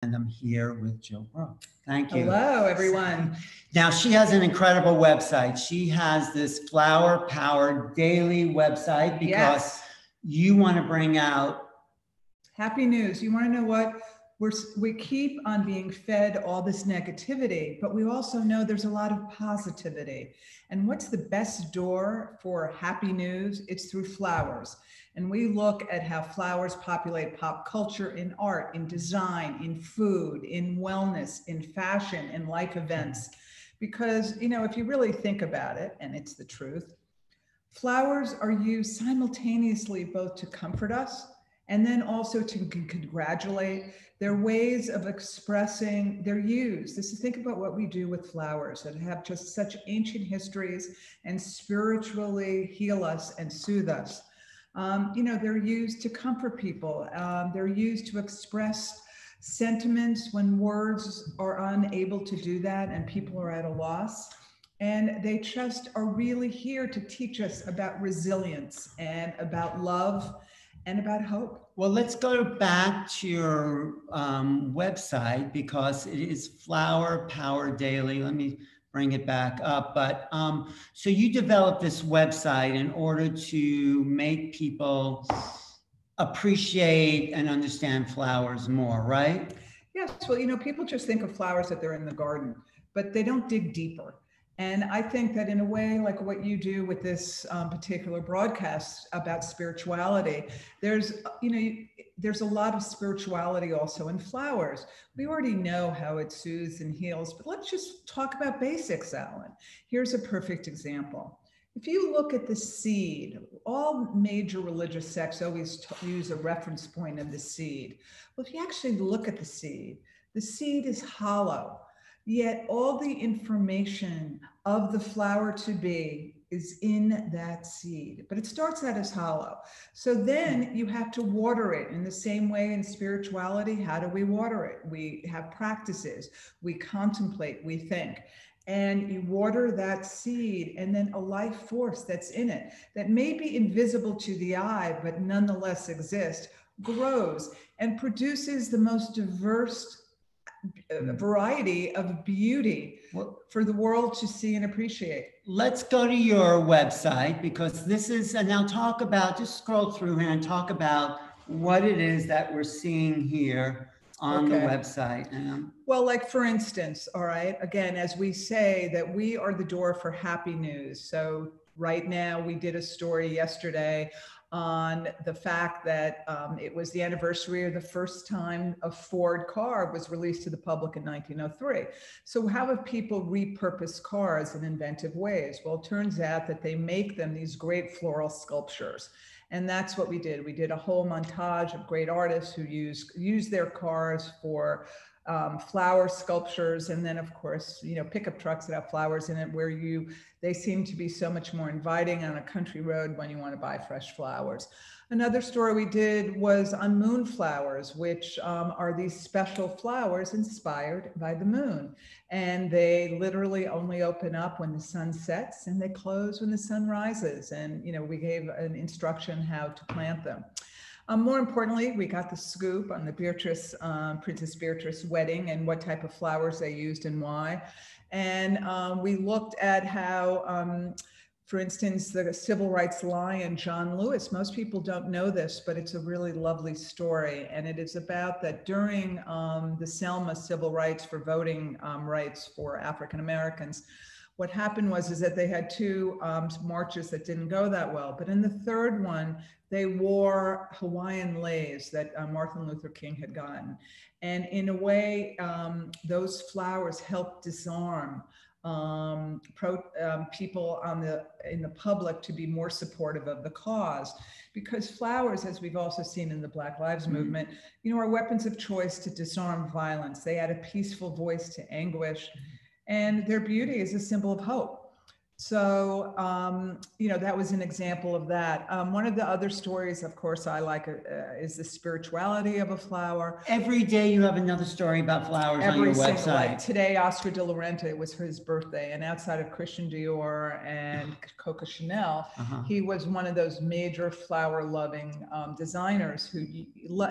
And I'm here with Jill Brooke. Thank you. Hello, everyone. Now, she has an incredible website. She has this flower-powered daily website because you want to bring out happy news. You want to know what? We keep on being fed all this negativity, but we also know there's a lot of positivity. And what's the best door for happy news? It's through flowers. And we look at how flowers populate pop culture in art, in design, in food, in wellness, in fashion, in life events. Because, you know, if you really think about it, and it's the truth, flowers are used simultaneously both to comfort us and then also to congratulate. They're ways of expressing their use. Think about what we do with flowers that have just such ancient histories and spiritually heal us and soothe us. You know, they're used to comfort people. They're used to express sentiments when words are unable to do that and people are at a loss. And they just are really here to teach us about resilience and about love and about hope. Well, let's go back to your website because it is Flower Power Daily. Let me bring it back up. But so you developed this website in order to make people appreciate and understand flowers more, right? Yes. Well, you know, people just think of flowers that they're in the garden, but they don't dig deeper. And I think that in a way, like what you do with this particular broadcast about spirituality, there's a lot of spirituality also in flowers. We already know how it soothes and heals, but let's just talk about basics, Alan. Here's a perfect example. If you look at the seed, all major religious sects always use a reference point of the seed. Well, if you actually look at the seed is hollow. Yet all the information of the flower to be is in that seed, but it starts out as hollow. So then you have to water it in the same way in spirituality. How do we water it? We have practices, we contemplate, we think, and you water that seed, and then a life force that's in it that may be invisible to the eye, but nonetheless exists, grows and produces the most diverse variety of beauty for the world to see and appreciate. Let's go to your website because this is, and now talk about, just scroll through here and talk about what it is that we're seeing here on the website. Well, like for instance, all right, again, as we say that we are the door for happy news. So right now we did a story yesterday on the fact that it was the anniversary of the first time a Ford car was released to the public in 1903. So how have people repurposed cars in inventive ways? Well, it turns out that they make them these great floral sculptures. And that's what we did. We did a whole montage of great artists who use their cars for flower sculptures, and then of course, you know, pickup trucks that have flowers in it where they seem to be so much more inviting on a country road when you want to buy fresh flowers. Another story we did was on moonflowers, which are these special flowers inspired by the moon. And they literally only open up when the sun sets and they close when the sun rises. And, you know, we gave an instruction how to plant them. More importantly, we got the scoop on the Beatrice, Princess Beatrice wedding and what type of flowers they used and why. And we looked at how, for instance, the civil rights lion, John Lewis, most people don't know this, but it's a really lovely story. And it is about that during the Selma civil rights for voting rights for African Americans, what happened is that they had two marches that didn't go that well. But in the third one, they wore Hawaiian leis that Martin Luther King had gotten. And in a way, those flowers helped disarm people in the public to be more supportive of the cause, because flowers, as we've also seen in the Black Lives Movement, you know, are weapons of choice to disarm violence. They add a peaceful voice to anguish, and their beauty is a symbol of hope. So, that was an example of that. One of the other stories, of course, I like is the spirituality of a flower. Every day you have another story about flowers on your Every single day. website. Today, Oscar de la Renta, it was his birthday, and outside of Christian Dior and Coco Chanel, he was one of those major flower-loving designers who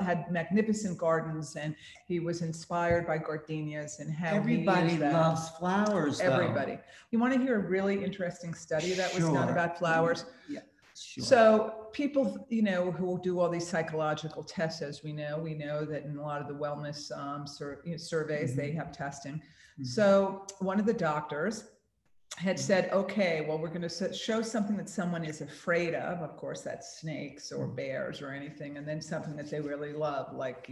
had magnificent gardens, and he was inspired by gardenias and how everybody loves flowers. Everybody. You want to hear a really interesting study that was done about flowers? Yeah. Sure. So people, who do all these psychological tests, as we know that in a lot of the wellness surveys, they have testing. So one of the doctors had said, okay, well, we're going to show something that someone is afraid of course, that's snakes or bears or anything, and then something that they really love, like,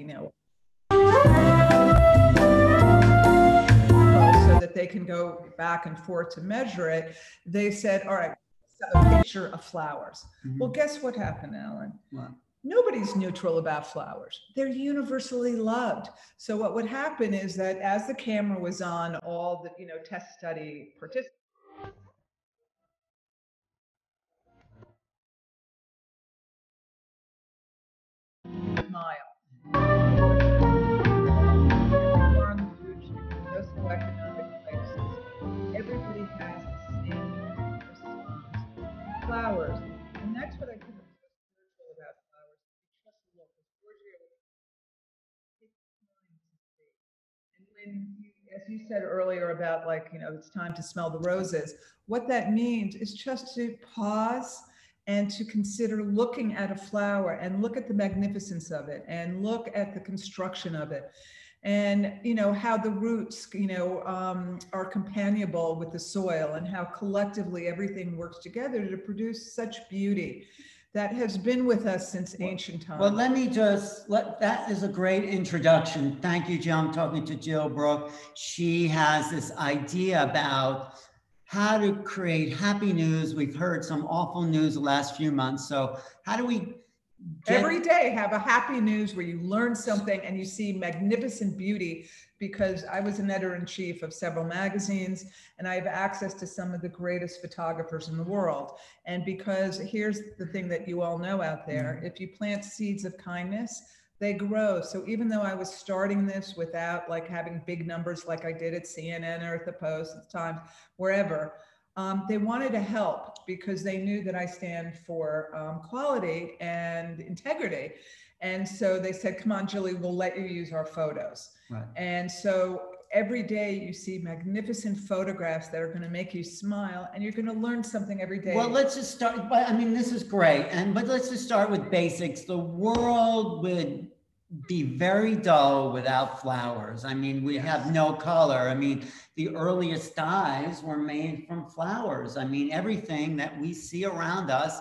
so that they can go back and forth to measure it. They said, all right, a picture of flowers. Well, guess what happened, Alan? What? Nobody's neutral about flowers. They're universally loved. So what would happen is that as the camera was on all the, test study participants, smile. Socioeconomic places, everybody has the same response. Flowers, and that's what I think is so spiritual about flowers. You trust the locals. And when you, as you said earlier about, like, it's time to smell the roses, what that means is just to pause and to consider looking at a flower and look at the magnificence of it and look at the construction of it. And how the roots are companionable with the soil, and how collectively everything works together to produce such beauty that has been with us since ancient times. Well, that is a great introduction. Thank you, Jill. I'm talking to Jill Brooke. She has this idea about how to create happy news. We've heard some awful news the last few months. So how do we every day have a happy news where you learn something and you see magnificent beauty? Because I was an editor-in-chief of several magazines, and I have access to some of the greatest photographers in the world. And because here's the thing that you all know out there, if you plant seeds of kindness, they grow. So even though I was starting this without like having big numbers like I did at CNN or at the Post at the Times, wherever, they wanted to help because they knew that I stand for quality and integrity. And so they said, come on, Julie, we'll let you use our photos. Right. And so every day you see magnificent photographs that are going to make you smile, and you're going to learn something every day. Well, let's just start. I mean, this is great. But let's just start with basics. The world would be very dull without flowers. I mean, we have no color. I mean, the earliest dyes were made from flowers. I mean, everything that we see around us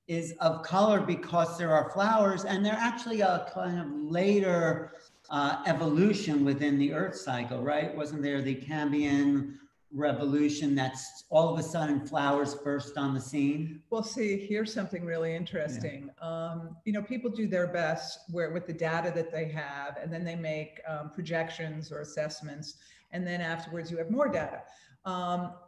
is of color because there are flowers, and they're actually a kind of later evolution within the Earth cycle, right? Wasn't there the Cambrian revolution that's all of a sudden flowers burst on the scene? Well, see, here's something really interesting. People do their best with the data that they have, and then they make projections or assessments, and then afterwards you have more data.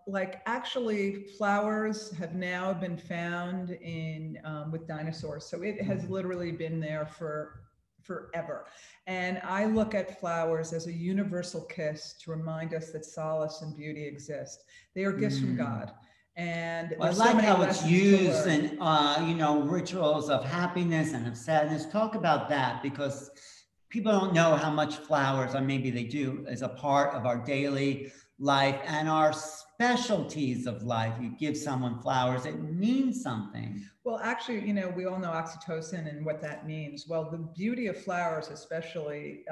Like actually flowers have now been found in with dinosaurs. So it has literally been there for forever. And I look at flowers as a universal kiss to remind us that solace and beauty exist. They are gifts from God. And I like how it's used in rituals of happiness and of sadness. Talk about that, because people don't know how much flowers, or maybe they do, is a part of our daily life and our specialties of life. You give someone flowers, it means something. Well, actually, we all know oxytocin and what that means. Well, the beauty of flowers, especially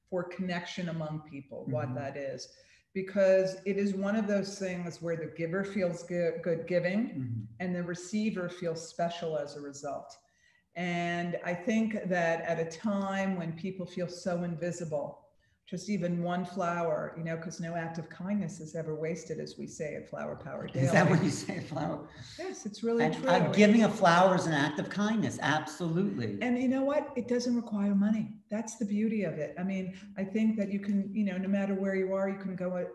for connection among people, what that is, because it is one of those things where the giver feels good giving, and the receiver feels special as a result. And I think that at a time when people feel so invisible, just even one flower, you know, because no act of kindness is ever wasted, as we say at Flower Power Daily. Is that what you say, flower? Yes, it's really true. Giving a flower is an act of kindness. Absolutely. And you know what? It doesn't require money. That's the beauty of it. I mean, I think that you can, you know, no matter where you are, you can go,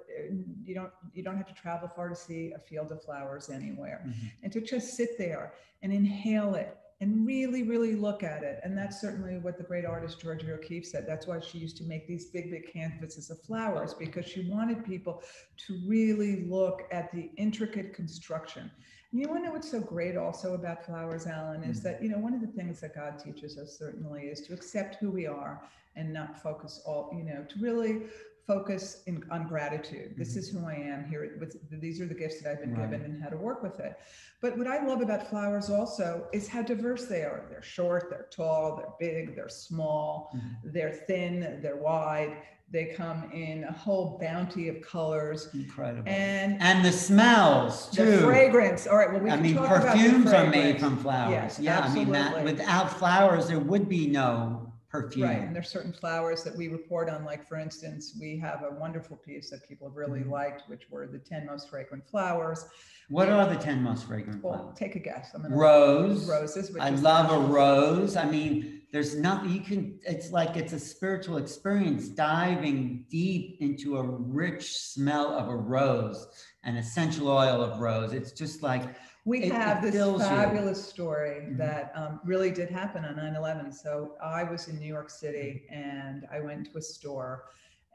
you don't have to travel far to see a field of flowers anywhere. Mm-hmm. And to just sit there and inhale it and really, really look at it. And that's certainly what the great artist Georgia O'Keeffe said. That's why she used to make these big, big canvases of flowers, because she wanted people to really look at the intricate construction. And you want to know what's so great also about flowers, Alan, is that, you know, one of the things that God teaches us certainly is to accept who we are and not focus all, you know, to really focus on gratitude. This is who I am here. These are the gifts that I've been given and how to work with it. But what I love about flowers also is how diverse they are. They're short, they're tall, they're big, they're small, they're thin, they're wide. They come in a whole bounty of colors. Incredible. And the smells too. The fragrance. All right. Well, we can talk about perfumes are made from flowers. Yes, yeah. absolutely. I mean, without flowers, there would be no perfume. Right. And there's certain flowers that we report on. Like, for instance, we have a wonderful piece that people have really liked, which were the 10 most fragrant flowers. What are the 10 most fragrant flowers? Well, take a guess. Roses. Which I love a rose. I mean, there's nothing you can, it's like it's a spiritual experience diving deep into a rich smell of a rose, an essential oil of rose. It's just like, we have this fabulous story that really did happen on 9/11. So I was in New York City and I went to a store,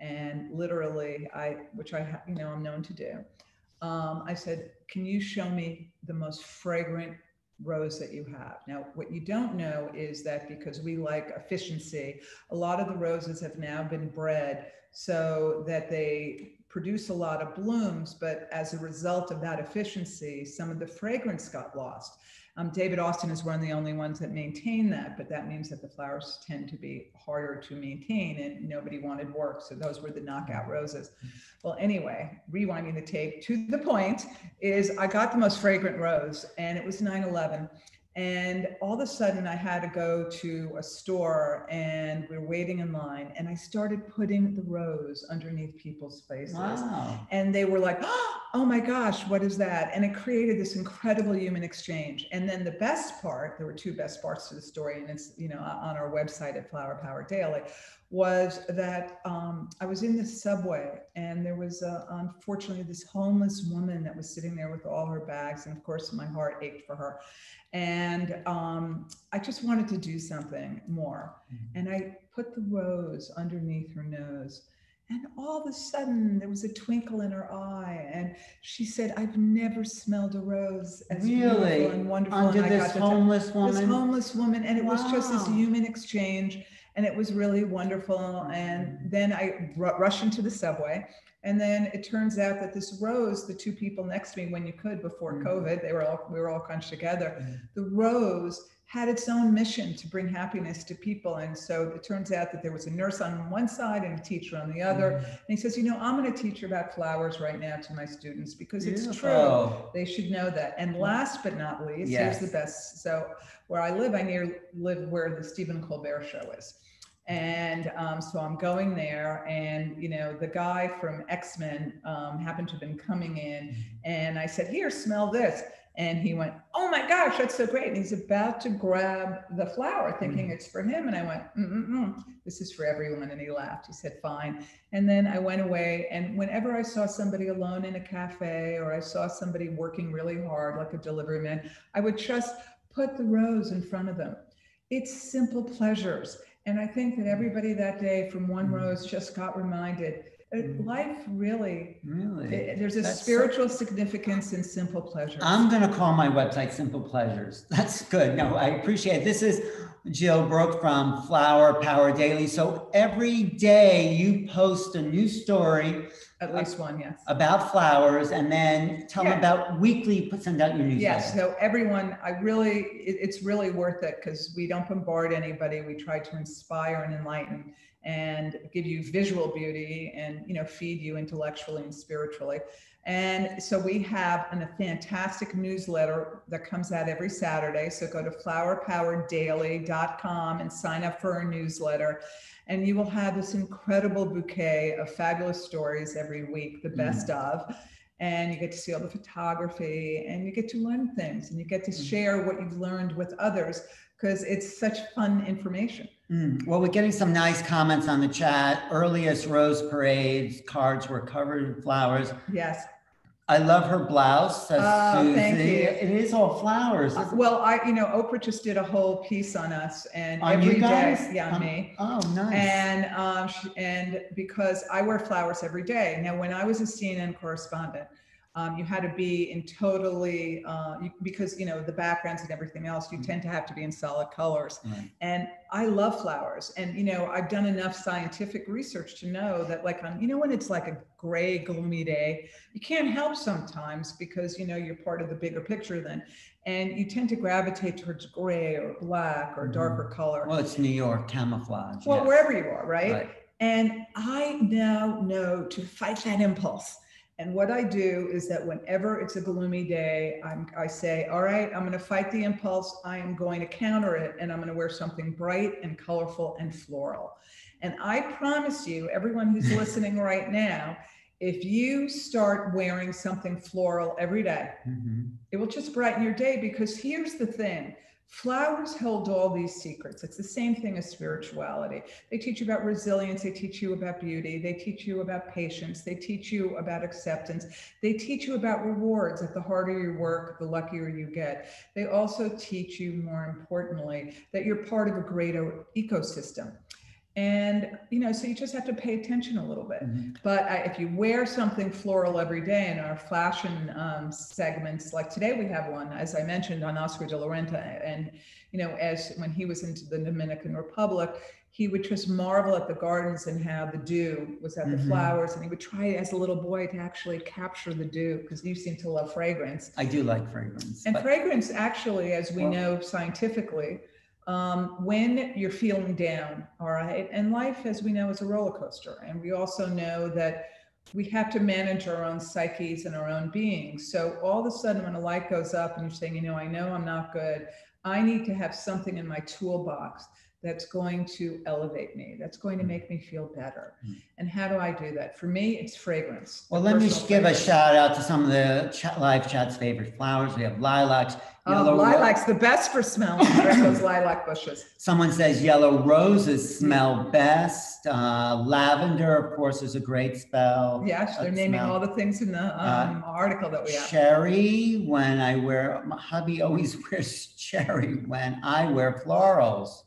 and literally which I, you know, I'm known to do. I said, can you show me the most fragrant rose that you have? Now, what you don't know is that because we like efficiency, a lot of the roses have now been bred so that they produce a lot of blooms, but as a result of that efficiency, some of the fragrance got lost. David Austin is one of the only ones that maintain that, but that means that the flowers tend to be harder to maintain and nobody wanted work. So those were the knockout roses. Well, anyway, rewinding the tape to the point is I got the most fragrant rose, and it was 9/11. And all of a sudden I had to go to a store and we're waiting in line, and I started putting the rose underneath people's faces. Wow. And they were like, oh my gosh, what is that? And it created this incredible human exchange. And then the best part, there were two best parts to the story, and it's, you know, on our website at Flower Power Daily, was that I was in this subway, and there was unfortunately this homeless woman that was sitting there with all her bags, and of course my heart ached for her. And I just wanted to do something more. And I put the rose underneath her nose, and all of a sudden there was a twinkle in her eye, and she said, I've never smelled a rose as beautiful and wonderful. Under this homeless woman? This homeless woman. And it was just this human exchange, and it was really wonderful. And then I rushed into the subway. And then it turns out that this rose, the two people next to me, when you could, before COVID, we were all crunched together. The rose had its own mission to bring happiness to people. And so it turns out that there was a nurse on one side and a teacher on the other. And he says, you know, I'm going to teach about flowers right now to my students, because it's true. They should know that. And last but not least, here's the best. So where I live, I live where the Stephen Colbert show is. And so I'm going there, and, you know, the guy from X-Men happened to have been coming in, and I said, here, smell this. And he went, oh my gosh, that's so great. And he's about to grab the flower thinking it's for him. And I went, this is for everyone. And he laughed. He said, fine. And then I went away. And whenever I saw somebody alone in a cafe, or I saw somebody working really hard, like a delivery man, I would just put the rose in front of them. It's simple pleasures. And I think that everybody that day from one rose just got reminded life really, there's a spiritual significance in simple pleasures. I'm going to call my website Simple Pleasures. That's good. No, I appreciate it. This is Jill Brooke from Flower Power Daily. So every day you post a new story. At least one, yes. About flowers, and then tell them about weekly, send out your newsletter. Yes, so everyone, it's really worth it, because we don't bombard anybody. We try to inspire and enlighten. and give you visual beauty and, feed you intellectually and spiritually. And so we have a fantastic newsletter that comes out every Saturday. So go to flowerpowerdaily.com and sign up for our newsletter. And you will have this incredible bouquet of fabulous stories every week, the best of. And you get to see all the photography, and you get to learn things, and you get to share what you've learned with others, because it's such fun information. Well, we're getting some nice comments on the chat. Earliest rose parades, cards were covered in flowers. Yes. I love her blouse, says Susie. Thank you. It is all flowers. Well, Oprah just did a whole piece on us, and on every you guys? day, me. Oh, nice. And because I wear flowers every day. Now, when I was a CNN correspondent, you had to be in totally, because, the backgrounds and everything else, you tend to have to be in solid colors. Right. And I love flowers. And, I've done enough scientific research to know that, like, when it's like a gray, gloomy day, you can't help sometimes because, you're part of the bigger picture then. And you tend to gravitate towards gray or black or darker color. Well, it's New York, camouflage. Well, yes. Wherever you are, right? And I now know to fight that impulse. And what I do is that whenever it's a gloomy day, I say, all right, I'm going to fight the impulse. I am going to counter it. And I'm going to wear something bright and colorful and floral. And I promise you, everyone who's listening right now, if you start wearing something floral every day, it will just brighten your day. Because here's the thing. Flowers hold all these secrets. It's the same thing as spirituality. They teach you about resilience. They teach you about beauty. They teach you about patience. They teach you about acceptance. They teach you about rewards. That the harder you work, the luckier you get. They also teach you, more importantly, that you're part of a greater ecosystem. And, so you just have to pay attention a little bit. But if you wear something floral every day in our fashion segments, like today we have one, as I mentioned, on Oscar de la Renta. And, as when he was into the Dominican Republic, he would just marvel at the gardens and how the dew was at the flowers. And he would try as a little boy to actually capture the dew, because you seem to love fragrance. I do like fragrance. And fragrance, actually, as we know scientifically, when you're feeling down, all right, and life, as we know, is a roller coaster. And we also know that we have to manage our own psyches and our own beings. So all of a sudden, when a light goes up and you're saying, I know I'm not good, I need to have something in my toolbox that's going to elevate me, that's going to make me feel better. And how do I do that? For me, it's fragrance. Well, let me give a shout out to some of the live chat's favorite flowers. We have lilacs. Lilacs, the best for smelling, those lilac bushes. Someone says yellow roses smell best. Lavender, of course, is a great spell. Yes, they're naming all the things in the article that we have. Cherry, my hubby always wears cherry when I wear florals.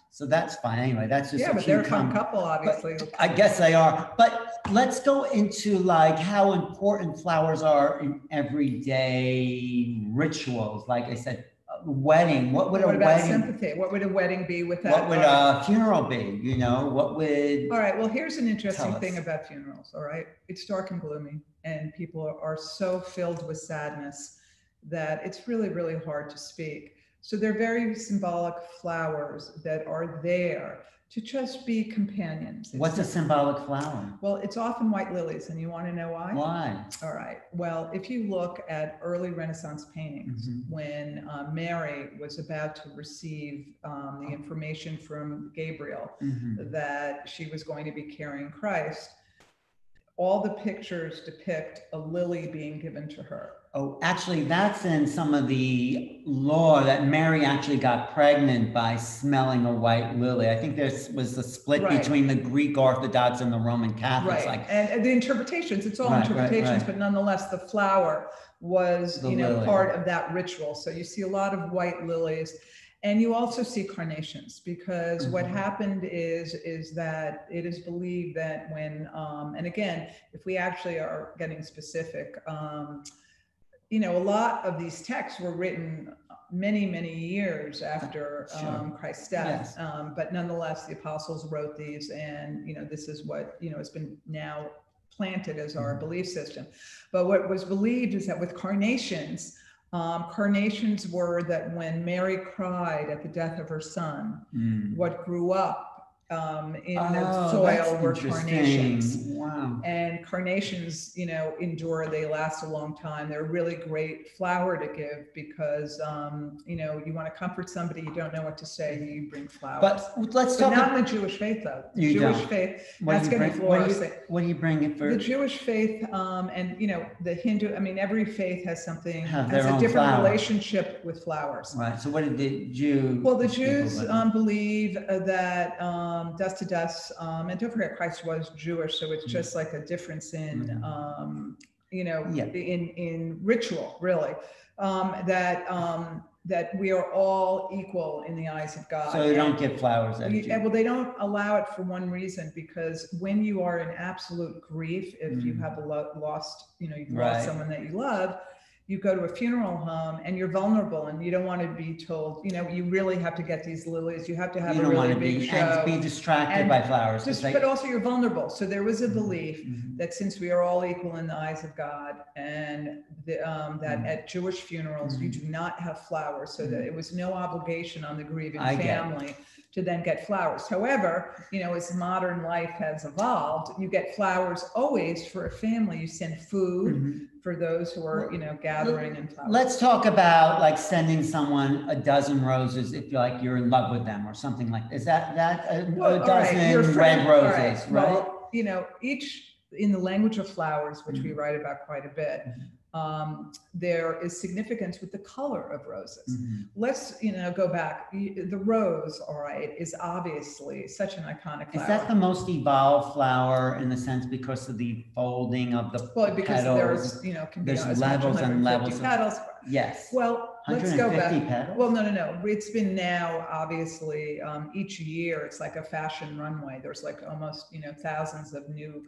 So that's fine. Anyway, that's just but they're a fun couple, obviously. But I guess they are. But let's go into like how important flowers are in everyday rituals. Like I said, wedding. What would a about wedding? Sympathy? What would a wedding be without? What would a funeral be? What would? All right. Well, here's an interesting thing about funerals. All right, it's dark and gloomy, and people are so filled with sadness that it's really, really hard to speak. So they're very symbolic flowers that are there to just be companions. What's a symbolic flower? Well, it's often white lilies, and you want to know why? Why? All right. Well, if you look at early Renaissance paintings, when Mary was about to receive the information from Gabriel that she was going to be carrying Christ, all the pictures depict a lily being given to her. Oh, actually, that's in some of the lore that Mary actually got pregnant by smelling a white lily. I think there was a split between the Greek Orthodox and the Roman Catholics. Right, and the interpretations, it's all interpretations, but nonetheless, the flower was, part of that ritual. So you see a lot of white lilies. And you also see carnations, because what happened is that it is believed that when, and again, if we actually are getting specific, a lot of these texts were written many, many years after Christ's death. Yes. But nonetheless, the apostles wrote these, and, this is what, has been now planted as our belief system. But what was believed is that with carnations, carnations were that when Mary cried at the death of her son, what grew up in the soil were carnations. Wow. And carnations, endure, they last a long time. They're a really great flower to give because, you want to comfort somebody, you don't know what to say, you bring flowers. But let's talk not in the Jewish faith, though. You Jewish don't. faith, What that's going to be fluorescent. What do you bring it for? The Jewish faith, and the Hindu, every faith has something, Have has their a own different flower. relationship with flowers. Right. So what did the Jew? Well, the Jews believe that dust to dust, and don't forget Christ was Jewish, so it's just like a difference in, in ritual, really, that we are all equal in the eyes of God. So you don't give flowers. Well, they don't allow it for one reason, because when you are in absolute grief, if you have lost, you've lost someone that you love, you go to a funeral home and you're vulnerable and you don't want to be told, you really have to get these lilies. You have to have a really big show. And be distracted by flowers. But also you're vulnerable. So there was a belief that since we are all equal in the eyes of God, and that at Jewish funerals, you do not have flowers, so that it was no obligation on the grieving family to then get flowers. However, as modern life has evolved, you get flowers always for a family. You send food for those who are, gathering and flowers. Let's talk about like sending someone a dozen roses if you're in love with them or something like that. Is that a dozen red roses, right? Well, each in the language of flowers, which we write about quite a bit, there is significance with the color of roses. Let's, go back. The rose, is obviously such an iconic flower. Is that the most evolved flower in the sense because of the folding of the because petals? there's levels and levels of petals. Yes. Well, let's go back. Petals? Well, no. It's been now, obviously, each year, it's like a fashion runway. There's like almost, thousands of new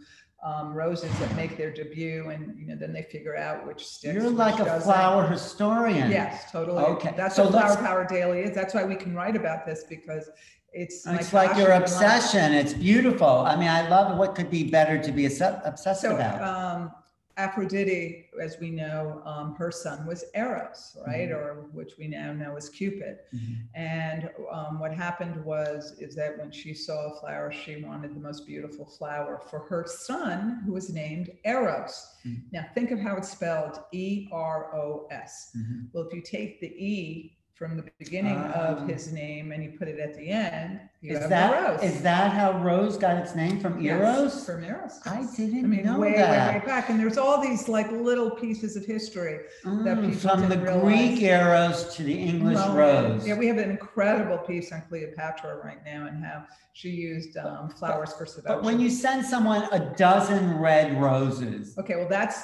roses that make their debut, and then they figure out which sticks. You're like a flower historian. Yes, totally. Okay. That's what Flower Power Daily is. That's why we can write about this, because it's like your obsession. It's beautiful. I love it. What could be better to be obsessed about? Aphrodite, as we know, her son was Eros, right? Or which we now know as Cupid. And what happened is that when she saw a flower, she wanted the most beautiful flower for her son, who was named Eros. Now think of how it's spelled, E-R-O-S. Well, if you take the E from the beginning of his name and you put it at the end, you have Rose. Is that how Rose got its name, from Eros? Yes, from Eros. I didn't know way, that. way back. And there's all these like little pieces of history that people from the realize. Greek Eros to the English Rose. Yeah, we have an incredible piece on Cleopatra right now and how she used flowers for seduction. But when you send someone a dozen red roses. Okay, well that's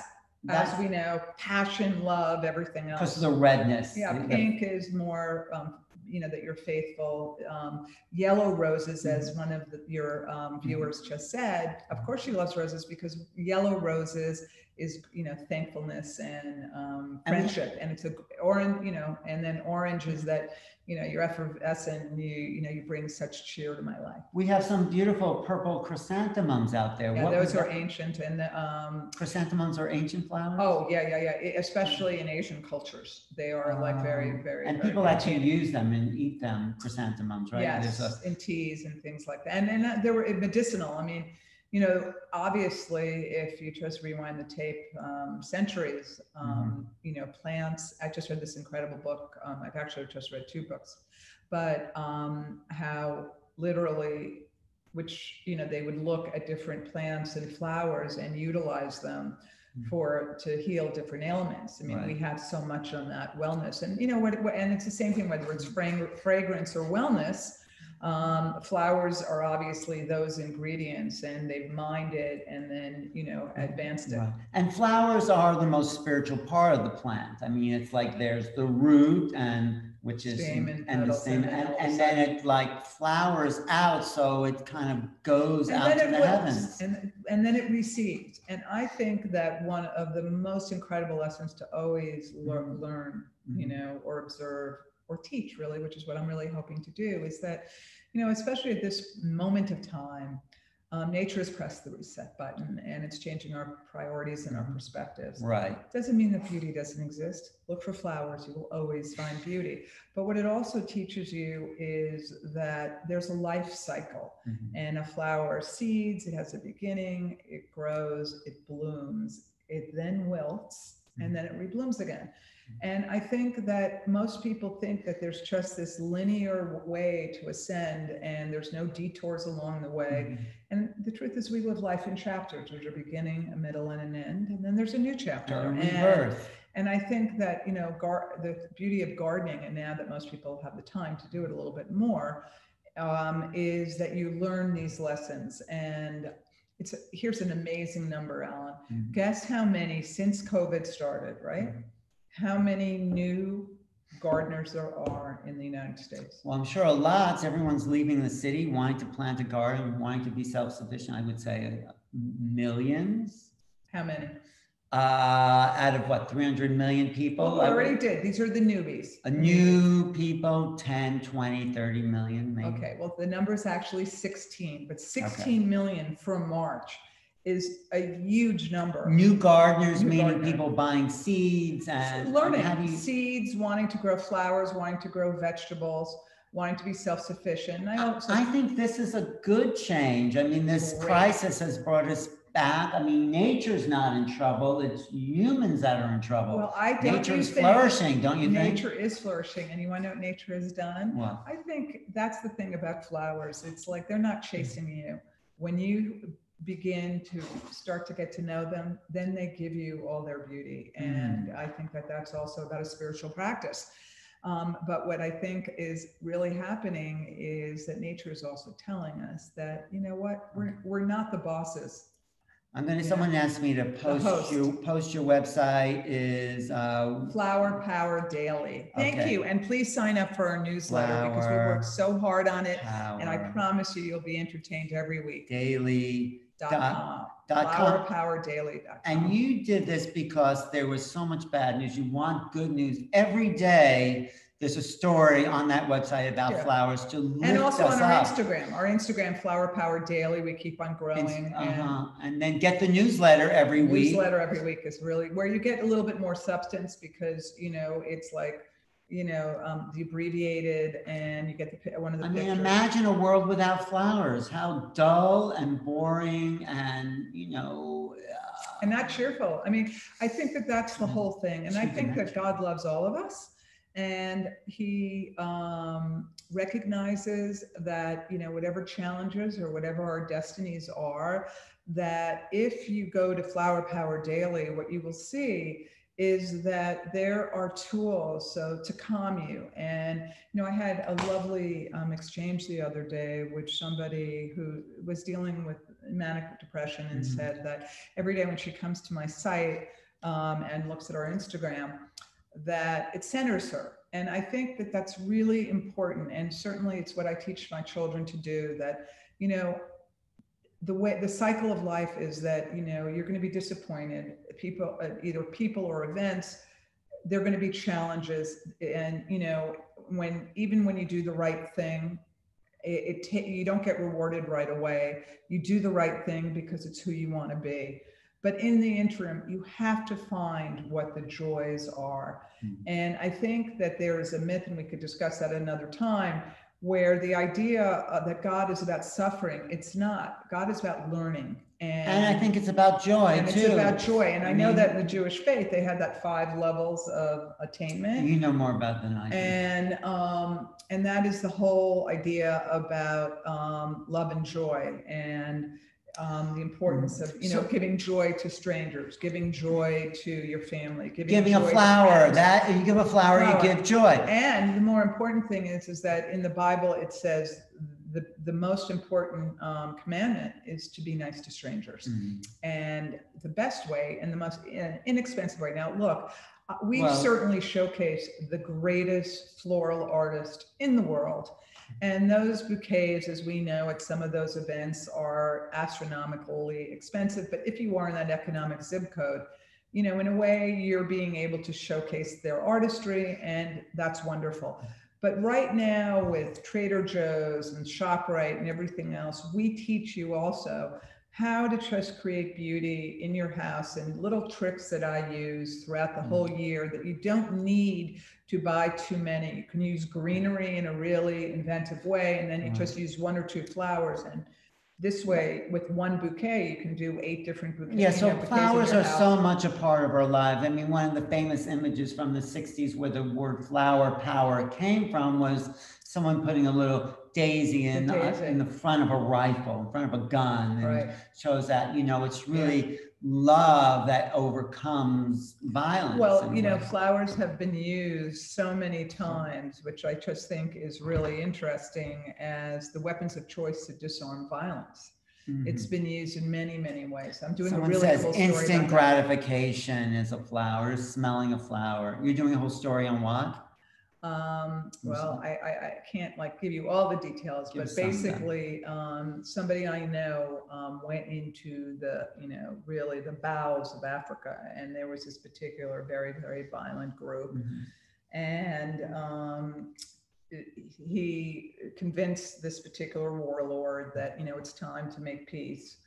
as we know, passion, love, everything else. Because of the redness. Yeah, pink is more, that you're faithful. Yellow roses, as one of your viewers just said, of course she loves roses because yellow roses is, thankfulness and friendship. And it's orange, and then orange is that, you're effervescent and you bring such cheer to my life. We have some beautiful purple chrysanthemums out there. Yeah, those are ancient. And chrysanthemums are ancient flowers? Oh, yeah. Especially in Asian cultures. They are like very, very, and very people actually use them and eat them, chrysanthemums, right? Yes, in teas and things like that. And they were medicinal. Obviously, if you just rewind the tape centuries, plants, I just read this incredible book. I've actually just read 2 books, but how literally, which, they would look at different plants and flowers and utilize them to heal different ailments. We have so much on that wellness, and and it's the same thing, whether it's fragrance or wellness. Flowers are obviously those ingredients, and they've mined it and then, advanced it. Right. And flowers are the most spiritual part of the plant. It's like there's the root, which is and the stem, and then it like flowers out, so it kind of goes out to the heavens. And then it recedes. And I think that one of the most incredible lessons to always learn, or observe or teach, really, which is what I'm really hoping to do, is that, especially at this moment of time, nature has pressed the reset button, and it's changing our priorities and our perspectives. Right. Doesn't mean that beauty doesn't exist. Look for flowers, you will always find beauty. But what it also teaches you is that there's a life cycle, and a flower seeds, it has a beginning, it grows, it blooms, it then wilts, and then it reblooms again. And I think that most people think that there's just this linear way to ascend and there's no detours along the way. And the truth is we live life in chapters. There's a beginning, a middle, and an end, and then there's a new chapter. And I think that, you know, the beauty of gardening, and now that most people have the time to do it a little bit more, is that you learn these lessons. And here's an amazing number, Alan. Guess how many since COVID started, right? How many new gardeners there are in the United States? Well, I'm sure a lot. Everyone's leaving the city, wanting to plant a garden, wanting to be self-sufficient. I would say millions. How many? Out of what, 300 million people? Well, I already did. These are the newbies. New people, 10, 20, 30 million, maybe. Okay, well, the number is actually 16, but 16 million from March is a huge number. New gardeners, meaning people buying seeds and learning seeds, wanting to grow flowers, wanting to grow vegetables, wanting to be self-sufficient. I think this is a good change. I mean, this crisis has brought us back. I mean, nature's not in trouble. It's humans that are in trouble. Well, nature's flourishing, don't you think? Nature is flourishing. And you want to know what nature has done? Well, I think that's the thing about flowers. It's like they're not chasing you. When you begin to start to get to know them, then they give you all their beauty. And I think that that's also about a spiritual practice. But what I think is really happening is that nature is also telling us that, you know what, we're not the bosses. Someone asked me to post your website is Flower Power Daily. Thank you. And please sign up for our newsletter because we work so hard on it. And I promise you'll be entertained every week. Daily.com. Flowerpowerdaily.com. And you did this because there was so much bad news. You want good news every day. There's a story on that website about flowers to lift us up. And also on our Instagram, Flower Power Daily, we keep on growing. And then get the newsletter every week. Newsletter every week is really where you get a little bit more substance because, you know, it's like, you know, the abbreviated and you get one of the pictures. I mean, imagine a world without flowers. How dull and boring and, you know. And not cheerful. I mean, I think that that's the whole thing. And I think that God loves all of us. And he recognizes that, you know, whatever challenges or whatever our destinies are, that if you go to Flower Power Daily, what you will see is that there are tools to calm you. And, you know, I had a lovely exchange the other day, which somebody who was dealing with manic depression and said that every day when she comes to my site and looks at our Instagram, that it centers her. And I think that that's really important. And certainly it's what I teach my children to do, that, you know, the cycle of life is that, you know, you're going to be disappointed. People, either people or events, they're going to be challenges. And, you know, even when you do the right thing, you don't get rewarded right away. You do the right thing because it's who you want to be. But in the interim, you have to find what the joys are. And I think that there is a myth, and we could discuss that another time, where the idea that God is about suffering, it's not. God is about learning. And I think it's about joy, too. It's about joy. And I know that in the Jewish faith, they had that 5 levels of attainment. You know more about than I do. And that is the whole idea about love and joy. And the importance of, you know, giving joy to strangers, giving joy to your family, giving a flower. That you give a flower, you give joy. And the more important thing is that in the Bible it says the most important commandment is to be nice to strangers. And the best way and the most inexpensive way. Now, look, we've certainly showcased the greatest floral artist in the world. And those bouquets, as we know, at some of those events are astronomically expensive. But if you are in that economic zip code, you know, in a way, you're being able to showcase their artistry, and that's wonderful. But right now with Trader Joe's and ShopRite and everything else, we teach you also how to just create beauty in your house and little tricks that I use throughout the whole year that you don't need to buy too many. You can use greenery in a really inventive way, and then you just use 1 or 2 flowers. And this way, with one bouquet, you can do 8 different bouquets. Yeah, so flowers are so much a part of our lives. I mean, one of the famous images from the 60s where the word flower power came from was someone putting a little daisy in the front of a rifle, in front of a gun, and shows that, you know, it's really love that overcomes violence. Well, you know, flowers have been used so many times, which I just think is really interesting as the weapons of choice to disarm violence. It's been used in many, many ways. I'm doing Someone a really says cool story instant gratification is a flower, smelling a flower. You're doing a whole story on what? Well, I can't like give you all the details, but basically somebody I know went into the, you know, really the bowels of Africa, and there was this particular very, very violent group. And he convinced this particular warlord that, you know, it's time to make peace.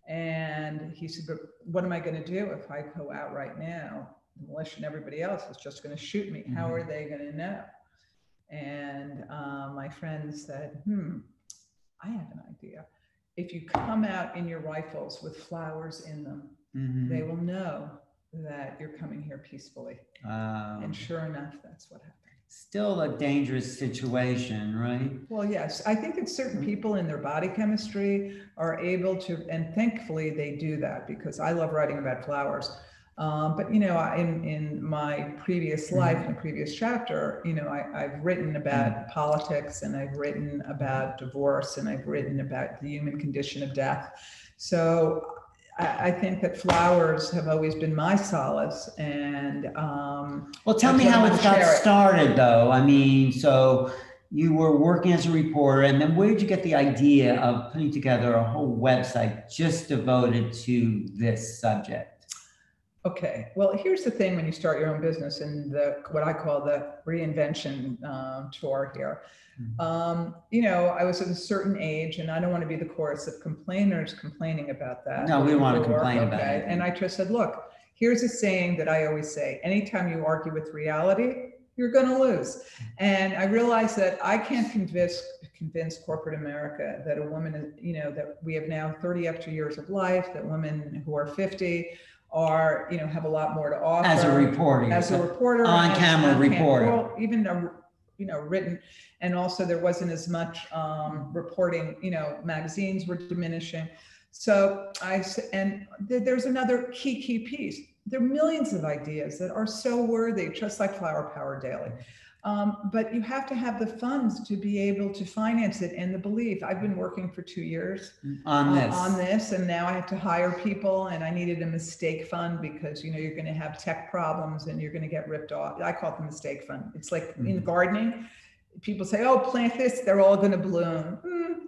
And he said, but what am I going to do if I go out right now? The militia and everybody else is just going to shoot me. How are they going to know? And my friend said, I have an idea. If you come out in your rifles with flowers in them, they will know that you're coming here peacefully. And sure enough, that's what happened. Still a dangerous situation, right? Well, yes. I think that certain people in their body chemistry are able to, and thankfully they do that, because I love writing about flowers. But, you know, in my previous life, in a previous chapter, you know, I've written about politics, and I've written about divorce, and I've written about the human condition of death. So I think that flowers have always been my solace. And well, tell me how it got started, though. I mean, so you were working as a reporter, and then where did you get the idea of putting together a whole website just devoted to this subject? Okay, well, here's the thing when you start your own business, and what I call the reinvention tour here. You know, I was at a certain age, and I don't want to be the chorus of complainers complaining about that. No, we want to complain about it. And I just said, look, here's a saying that I always say: anytime you argue with reality, you're going to lose. And I realized that I can't convince corporate America that a woman is, you know, that we have now 30 extra years of life, that women who are 50 are, you know, have a lot more to offer. As a reporter. On camera reporter. Well, even, you know, written. And also there wasn't as much reporting, you know, magazines were diminishing. So there's another key piece. There are millions of ideas that are so worthy, just like Flower Power Daily. But you have to have the funds to be able to finance it, and the belief. I've been working for 2 years on this, and now I have to hire people, and I needed a mistake fund because, you know, you're going to have tech problems and you're going to get ripped off. I call it the mistake fund. It's like in gardening, people say, oh, plant this, they're all going to bloom.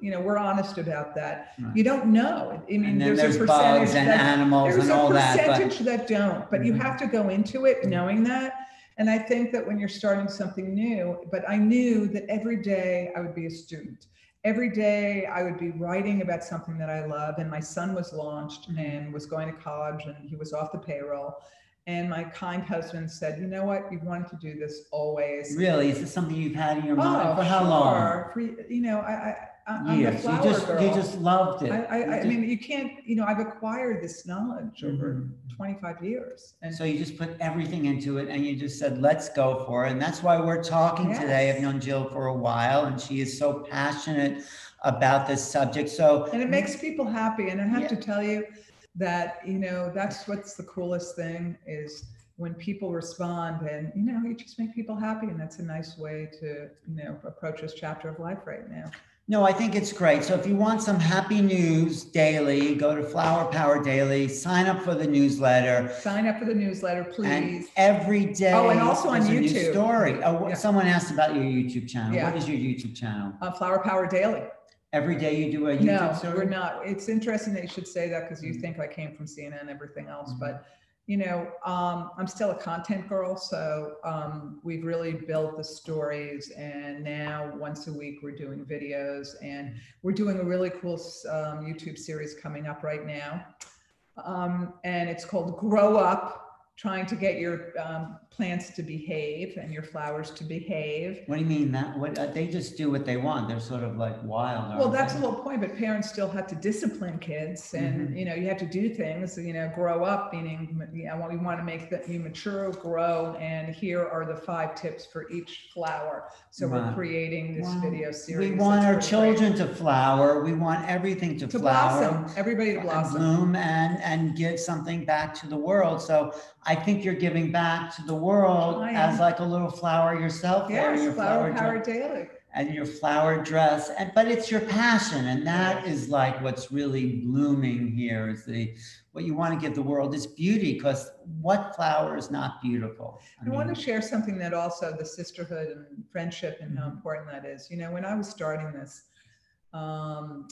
You know, we're honest about that. Right. You don't know. I mean, there's a percentage bugs and animals and all that. There's a percentage that don't, but you have to go into it knowing that. And I think that when you're starting something new, but I knew that every day I would be a student. Every day I would be writing about something that I love. And my son was launched and was going to college, and he was off the payroll. And my kind husband said, you know what, you've wanted to do this always. Really? Is this something you've had in your mind for how long? For, you know, I'm a flower girl. You just loved it. I mean, you can't, you know, I've acquired this knowledge over 25 years. And so you just put everything into it, and you just said, let's go for it. And that's why we're talking today. I've known Jill for a while, and she is so passionate about this subject. And it makes people happy. And I have to tell you that, you know, that's what's the coolest thing is when people respond, and, you know, you just make people happy. And that's a nice way to, you know, approach this chapter of life right now. No, I think it's great. So if you want some happy news daily, go to Flower Power Daily, sign up for the newsletter. Sign up for the newsletter, please. And every day. Oh, and also on YouTube. A new story. Oh, someone asked about your YouTube channel. What is your YouTube channel? Flower Power Daily. Every day you do a YouTube story? No, we're not. It's interesting that you should say that, because you think I came from CNN and everything else, but I'm still a content girl, so we've really built the stories, and now once a week we're doing videos, and we're doing a really cool YouTube series coming up right now, and it's called Grow Up, trying to get your plants to behave and your flowers to behave. What do you mean that? What they just do what they want? They're sort of like wild. Well, that's the whole point. But parents still have to discipline kids, and you have to do things. Grow up, meaning we want to make you mature, grow. And here are the 5 tips for each flower. So we're creating this video series. We want our children to flower. We want everything to flower, blossom. Everybody to blossom, bloom, and give something back to the world. So I think you're giving back to the world as like a little flower yourself. Yes, your flower power daily. And your flower dress, but it's your passion, and that is like what's really blooming here. Is what you want to give the world is beauty, because what flower is not beautiful? I want to share something that also the sisterhood and friendship and how important that is. When I was starting this, and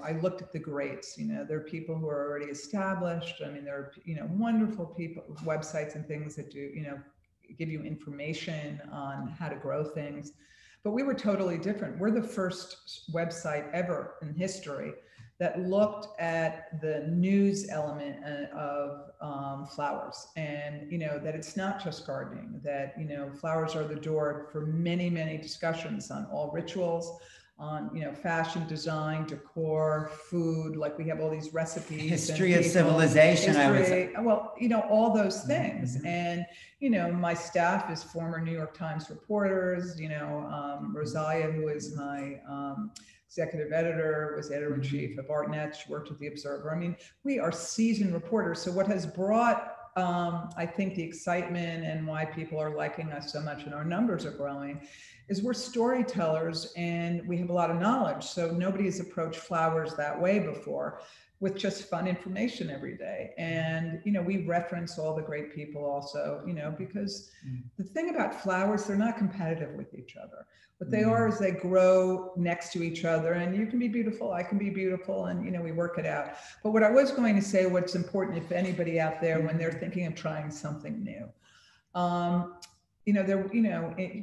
I looked at the greats. There are people who are already established. I mean, there are wonderful people, websites and things that do give you information on how to grow things. But we were totally different. We're the first website ever in history that looked at the news element of flowers, and that it's not just gardening. That flowers are the door for many, many discussions on all rituals, on fashion, design, decor, food. Like we have all these recipes, history of civilization. I would say, well, all those things. And my staff is former New York Times reporters. Rosalia, who is my executive editor, was editor-in-chief of ArtNet. She worked at The Observer. I mean, we are seasoned reporters. So what has brought I think the excitement and why people are liking us so much and our numbers are growing is we're storytellers, and we have a lot of knowledge. So nobody has approached flowers that way before, with just fun information every day. And, we reference all the great people also, because the thing about flowers, they're not competitive with each other. What they are is they grow next to each other, and you can be beautiful, I can be beautiful, and, we work it out. But what I was going to say, what's important, if anybody out there, when they're thinking of trying something new,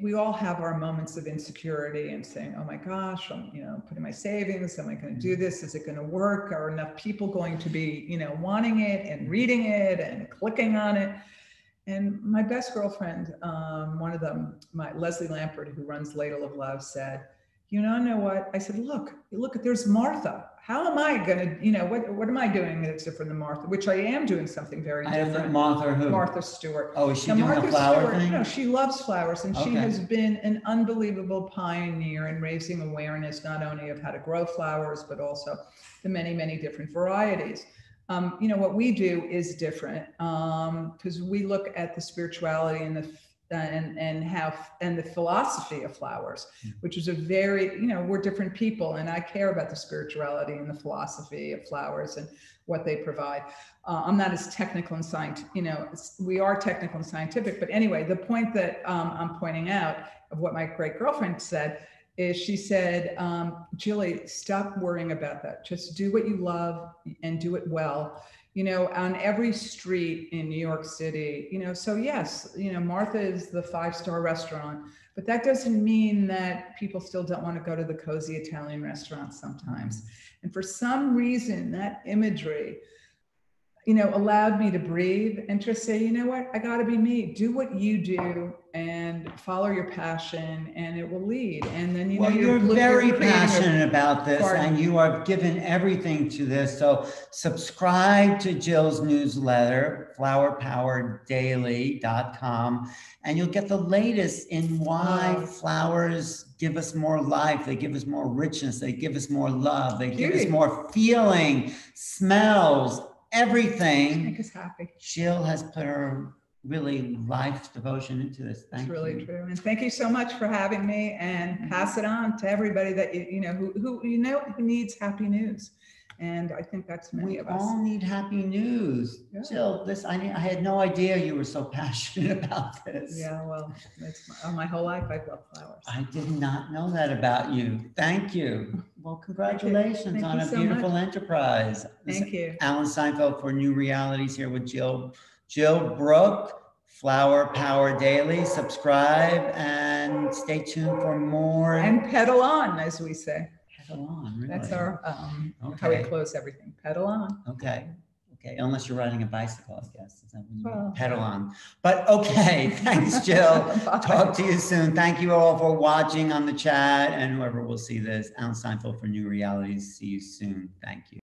we all have our moments of insecurity and saying, oh my gosh, I'm, putting my savings, am I going to do this? Is it going to work? Are enough people going to be, wanting it and reading it and clicking on it? And my best girlfriend, one of them, my Leslie Lampert, who runs Ladle of Love, said, know what? I said, look, there's Martha. How am I going to, what am I doing that's different than Martha? Which I am doing something very different. I Martha who? Martha Stewart. Oh, is she doing a flower thing? She loves flowers, and she has been an unbelievable pioneer in raising awareness, not only of how to grow flowers, but also the many, many different varieties. What we do is different, because we look at the spirituality and the philosophy of flowers, which is a very, we're different people, and I care about the spirituality and the philosophy of flowers and what they provide. I'm not as technical and scientific, we are technical and scientific, but anyway, the point that I'm pointing out of what my great girlfriend said is, she said, Jilly, stop worrying about that. Just do what you love and do it well. On every street in New York City, so yes, Martha is the 5-star restaurant, but that doesn't mean that people still don't want to go to the cozy Italian restaurant sometimes. And for some reason, that imagery, allowed me to breathe and just say, what, I got to be me. Do what you do and follow your passion, and it will lead. And then, you're very passionate about this, and you are given everything to this. So subscribe to Jill's newsletter, flowerpowerdaily.com, and you'll get the latest in why flowers give us more life. They give us more richness. They give us more love. They give us more feeling, smells, everything. Make us happy. Jill has put her really life's devotion into this. Thank you. It's really true. And thank you so much for having me, and pass it on to everybody that who needs happy news. And I think that's many of us. We all need happy news. Yeah. Jill, I had no idea you were so passionate about this. Yeah, well, it's my whole life I've loved flowers. I did not know that about you. Thank you. Well, congratulations on a beautiful enterprise. Thank you. Alan Seinfeld for New Realities here with Jill Brooke, Flower Power Daily. Subscribe and stay tuned for more. And pedal on, as we say. Pedal on, really? That's our how we close everything. Pedal on. Okay. Okay, unless you're riding a bicycle, I guess. Pedal on. But okay, thanks, Jill. Talk to you soon. Thank you all for watching on the chat and whoever will see this. Alan Seinfeld for New Realities. See you soon. Thank you.